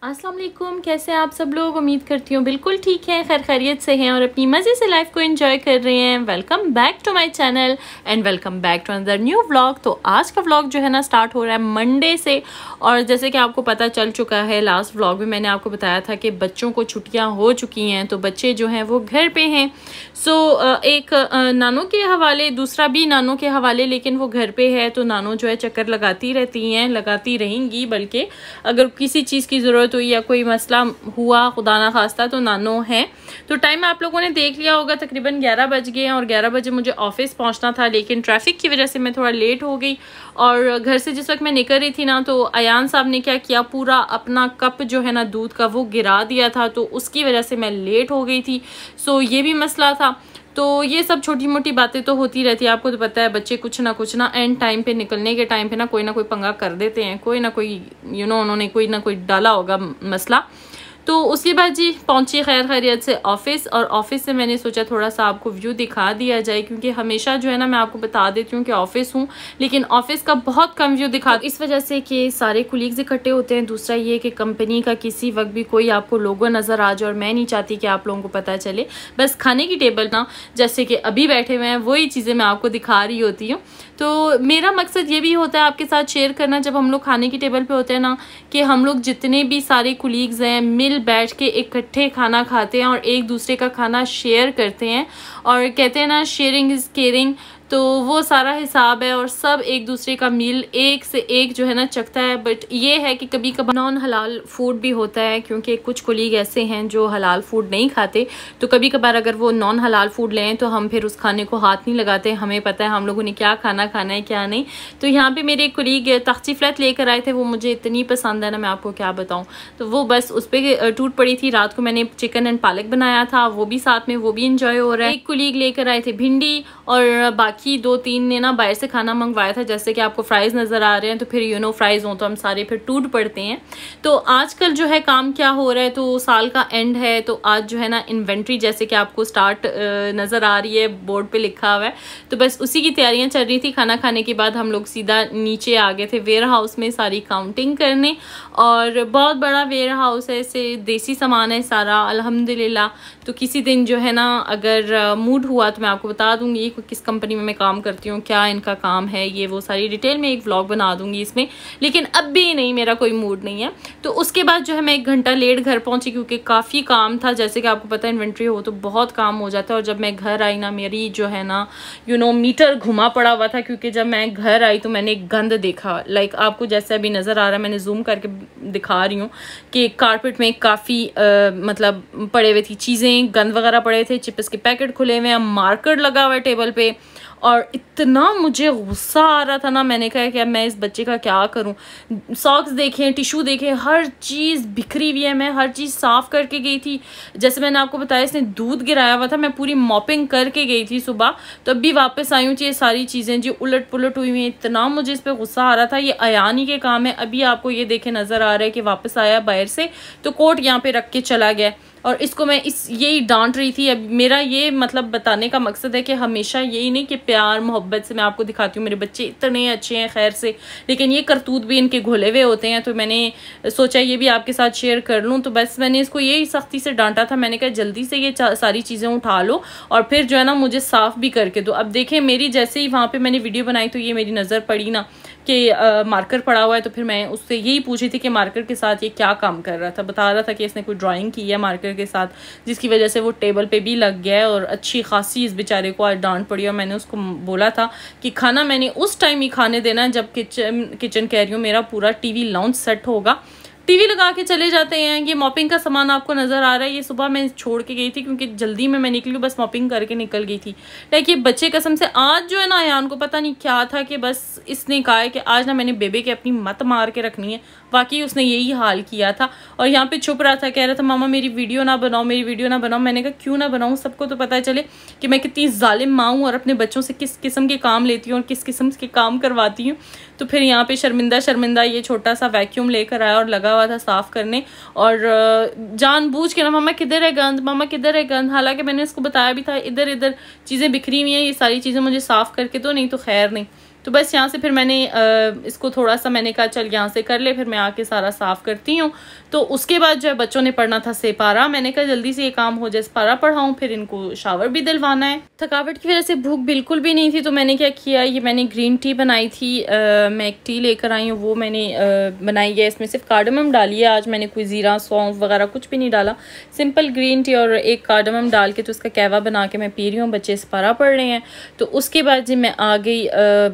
अस्सलाम वालेकुम, कैसे हैं आप सब लोग। उम्मीद करती हूँ बिल्कुल ठीक है, खैर खैरियत से हैं और अपनी मज़े से लाइफ को एंजॉय कर रहे हैं। Welcome back to my channel and welcome back to another new vlog. तो आज का व्लॉग जो है ना स्टार्ट हो रहा है मंडे से, और जैसे कि आपको पता चल चुका है लास्ट व्लॉग में मैंने आपको बताया था कि बच्चों को छुट्टियाँ हो चुकी हैं, तो बच्चे जो हैं वो घर पे हैं। सो एक नानों के हवाले, दूसरा भी नानों के हवाले, लेकिन वो घर पे है तो नानों जो है चक्कर लगाती रहती हैं, लगाती रहेंगी। बल्कि अगर किसी चीज़ की ज़रूरत हुई या कोई मसला हुआ खुदा ना खास्ता तो नानो है। तो टाइम आप लोगों ने देख लिया होगा, तकरीबन 11 बज गए हैं और 11 बजे मुझे ऑफिस पहुंचना था, लेकिन ट्रैफिक की वजह से मैं थोड़ा लेट हो गई। और घर से जिस वक्त मैं निकल रही थी ना, तो अयान साहब ने क्या किया, पूरा अपना कप जो है ना दूध का वो गिरा दिया था, तो उसकी वजह से मैं लेट हो गई थी। सो ये भी मसला था। तो ये सब छोटी मोटी बातें तो होती रहती है, आपको तो पता है बच्चे कुछ ना एंड टाइम पे, निकलने के टाइम पे ना कोई पंगा कर देते हैं, कोई ना कोई उन्होंने कोई ना कोई डाला होगा मसला। तो उसके बाद जी पहुंची खैर खैरियत से ऑफिस, और ऑफिस से मैंने सोचा थोड़ा सा आपको व्यू दिखा दिया जाए, क्योंकि हमेशा जो है ना मैं आपको बता देती हूँ कि ऑफिस हूँ, लेकिन ऑफिस का बहुत कम व्यू दिखा, तो इस वजह से कि सारे कुलीग्स इकट्ठे होते हैं। दूसरा ये कि कंपनी का किसी वक्त भी कोई आपको लोगो नज़र आ जाए, और मैं नहीं चाहती कि आप लोगों को पता चले। बस खाने की टेबल ना जैसे कि अभी बैठे हुए हैं वही चीज़ें मैं आपको दिखा रही होती हूँ। तो मेरा मकसद ये भी होता है आपके साथ शेयर करना, जब हम लोग खाने की टेबल पे होते हैं ना, कि हम लोग जितने भी सारे कुलीग्स हैं मिल बैठ के इकट्ठे खाना खाते हैं और एक दूसरे का खाना शेयर करते हैं, और कहते हैं ना शेयरिंग इज़ केयरिंग, तो वो सारा हिसाब है और सब एक दूसरे का मील एक से एक जो है ना चखता है। बट ये है कि कभी कभी नॉन हलाल फूड भी होता है, क्योंकि कुछ कोलीग ऐसे हैं जो हलाल फूड नहीं खाते, तो कभी कभार अगर वो नॉन हलाल फूड लें तो हम फिर उस खाने को हाथ नहीं लगाते, हमें पता है हम लोगों ने क्या खाना खाना है क्या नहीं। तो यहाँ पे मेरे एक कोलीग तख्ती फ्लैट लेकर आए थे, वो मुझे इतनी पसंद है ना, मैं आपको क्या बताऊँ। तो वो बस उस पर टूट पड़ी थी। रात को मैंने चिकन एंड पालक बनाया था, वो भी साथ में, वो भी इंजॉय हो रहा है। एक कोलीग लेकर आए थे भिंडी, और बाकी 2-3 ने ना बाहर से खाना मंगवाया था, जैसे कि आपको फ्राइज नज़र आ रहे हैं, तो फिर फ्राइज हो तो हम सारे फिर टूट पड़ते हैं। तो आजकल जो है काम क्या हो रहा है, तो साल का एंड है, तो आज जो है ना इन्वेंट्री जैसे कि आपको स्टार्ट नज़र आ रही है, बोर्ड पे लिखा हुआ है, तो बस उसी की तैयारियां चल रही थी। खाना खाने के बाद हम लोग सीधा नीचे आ गए थे वेयर हाउस में सारी काउंटिंग करने, और बहुत बड़ा वेयर हाउस है, इससे देसी सामान है सारा अल्हम्दुलिल्लाह। तो किसी दिन जो है ना अगर मूड हुआ तो मैं आपको बता दूंगी किस कंपनी में मैं काम करती हूँ, क्या इनका काम है, ये वो सारी डिटेल में एक व्लॉग बना दूंगी इसमें, लेकिन अब भी नहीं, मेरा कोई मूड नहीं है। तो उसके बाद जो है मैं 1 घंटा लेट घर पहुंची, क्योंकि काफ़ी काम था। जैसे कि आपको पता है इन्वेंट्री हो तो बहुत काम हो जाता है, और जब मैं घर आई ना, मेरी जो है ना मीटर घुमा पड़ा हुआ था, क्योंकि जब मैं घर आई तो मैंने गंद देखा। लाइक आपको जैसे अभी नज़र आ रहा है, मैंने जूम करके दिखा रही हूँ कि कारपेट में काफ़ी मतलब पड़े हुए थी चीज़ें, गंद वगैरह पड़े थे, चिप्स के पैकेट खुले हुए हैं, मार्कर लगा हुआ है टेबल पे, और इतना मुझे गुस्सा आ रहा था ना, मैंने कहा कि अब मैं इस बच्चे का क्या करूं। सॉक्स देखें, टिशू देखें, हर चीज़ बिखरी हुई है। मैं हर चीज़ साफ़ करके गई थी, जैसे मैंने आपको बताया इसने दूध गिराया हुआ था, मैं पूरी मॉपिंग करके गई थी सुबह, तो अभी वापस आई हूँ ये सारी चीज़ें जी उलट पुलट हुई हुई हैं। इतना मुझे इस पर गुस्सा आ रहा था। ये अयानी के काम है। अभी आपको ये देखे नज़र आ रहा है कि वापस आया बाहर से, तो कोट यहाँ पे रख के चला गया, और इसको मैं यही डांट रही थी। अब मेरा ये मतलब बताने का मकसद है कि हमेशा यही नहीं कि प्यार मोहब्बत से मैं आपको दिखाती हूँ मेरे बच्चे इतने अच्छे हैं खैर से, लेकिन ये करतूत भी इनके घुले हुए होते हैं। तो मैंने सोचा ये भी आपके साथ शेयर कर लूँ। तो बस मैंने इसको यही सख्ती से डांटा था, मैंने कहा जल्दी से ये सारी चीज़ें उठा लो और फिर जो है ना मुझे साफ़ भी करके दो। अब देखें मेरी जैसे ही वहाँ पर मैंने वीडियो बनाई तो ये मेरी नज़र पड़ी ना कि मार्कर पड़ा हुआ है, तो फिर मैं उससे यही पूछी थी कि मार्कर के साथ ये क्या काम कर रहा था। बता रहा था कि इसने कोई ड्राइंग की है मार्कर के साथ, जिसकी वजह से वो टेबल पे भी लग गया है, और अच्छी खासी इस बेचारे को आज डांट पड़ी। और मैंने उसको बोला था कि खाना मैंने उस टाइम ही खाने देना है जब किचन कह रही हूँ मेरा पूरा टीवी लाउंज सेट होगा। टीवी लगा के चले जाते हैं। ये मॉपिंग का सामान आपको नज़र आ रहा है, ये सुबह मैं छोड़ के गई थी क्योंकि जल्दी में मैं निकली, बस मॉपिंग करके निकल गई थी। लाइक ये बच्चे कसम से आज जो है ना अयान को पता नहीं क्या था कि बस इसने कहा है कि आज ना मैंने बेबे के अपनी मत मार के रखनी है। वाकई उसने यही हाल किया था, और यहाँ पे छुप रहा था, कह रहा था मामा मेरी वीडियो ना बनाओ, मेरी वीडियो ना बनाओ। मैंने कहा क्यों ना बनाऊँ, सबको तो पता चले कि मैं कितनी जालिम माँ हूँ और अपने बच्चों से किस किस्म के काम लेती हूँ और किस किस्म के काम करवाती हूँ। तो फिर यहाँ पे शर्मिंदा ये छोटा सा वैक्यूम लेकर आया और लगा हुआ था साफ़ करने, और जानबूझ के ना मामा किधर है गंद, मामा किधर है गंद। हालांकि मैंने इसको बताया भी था इधर इधर चीज़ें बिखरी हुई हैं, ये सारी चीज़ें मुझे साफ़ करके दो, नहीं तो खैर नहीं। तो बस यहाँ से फिर मैंने इसको थोड़ा सा मैंने कहा चल यहाँ से कर ले, फिर मैं आके सारा साफ़ करती हूँ। तो उसके बाद जो है बच्चों ने पढ़ना था सेपारा, मैंने कहा जल्दी से ये काम हो जाए, सेपारा पढ़ाऊँ, फिर इनको शावर भी दिलवाना है। थकावट की वजह से भूख बिल्कुल भी नहीं थी, तो मैंने क्या किया, ये मैंने ग्रीन टी बनाई थी, मैं एक टी लेकर आई हूँ, वो मैंने बनाई है। इसमें सिर्फ कार्डमम डाली है, आज मैंने कोई ज़ीरा सौंफ वगैरह कुछ भी नहीं डाला, सिंपल ग्रीन टी और एक कार्डमम डाल के तो उसका कहवा बना के मैं पी रही हूँ। बच्चे सेपारा पढ़ रहे हैं। तो उसके बाद जी मैं आ गई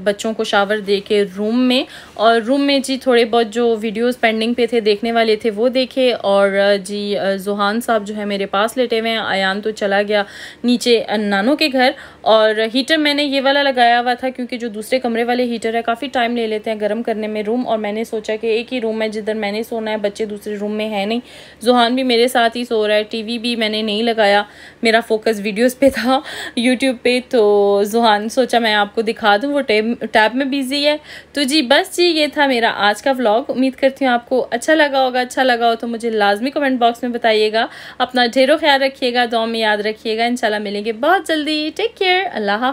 बच्चों को शावर दे के रूम में, और रूम में जी थोड़े बहुत जो वीडियोस पेंडिंग पे थे देखने वाले थे वो देखे। और जी जुहान साहब जो है मेरे पास लेटे हुए हैं, आयान तो चला गया नीचे नानों के घर। और हीटर मैंने ये वाला लगाया हुआ था क्योंकि जो दूसरे कमरे वाले हीटर है काफ़ी टाइम ले लेते हैं गर्म करने में रूम, और मैंने सोचा कि एक ही रूम है जिधर मैंने सोना है, बच्चे दूसरे रूम में है नहीं, जुहान भी मेरे साथ ही सो रहा है। टीवी भी मैंने नहीं लगाया, मेरा फोकस वीडियोस पे था यूट्यूब पे, तो जुहान सोचा मैं आपको दिखा दूँ, वो टैब में बिजी है। तो जी बस जी ये था मेरा आज का व्लॉग। उम्मीद करती हूँ आपको अच्छा लगा होगा। अच्छा लगा हो तो मुझे लाजमी कमेंट बॉक्स में बताइएगा। अपना ढेरों ख्याल रखिएगा, दुआ में याद रखिएगा। इंशाल्लाह मिलेंगे बहुत जल्दी। टेक केयर, अल्लाह हाफ़िज़।